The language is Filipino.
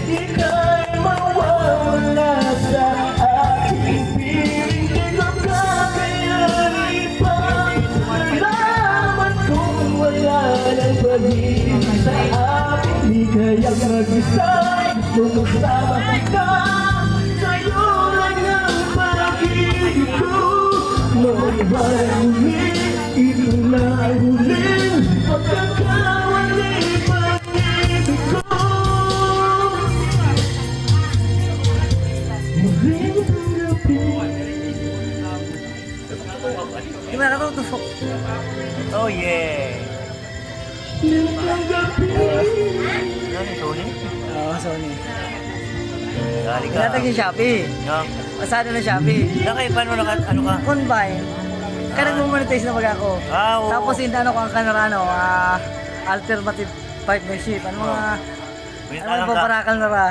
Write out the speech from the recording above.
ika'y mawawala sa aking piling. Di ko kakayanin pang nalaman kung wala ng pag-ibig sa akin. Di kayang mag-isa'y sumasama ka. Sa'yo lang ang pag-ibig ko. Maibalang huli, ito na ang huling pagkakawali pag-ibig ko. Muling tanggapin. Gimana ka tutusok? Oh yeah! Muling tanggapin. Ano yung Sony? Oo, Sony. Dali ka. Ilatag yung Shopee. No? Pasado na Shopee. Nakay, paano ano ka? Combine. Kaya nag-monetize na pag ako. Ah, oo. Tapos inano ko ang kanarano, alternative partnership. Ano mga, May ano talang ka. paparakal na ra.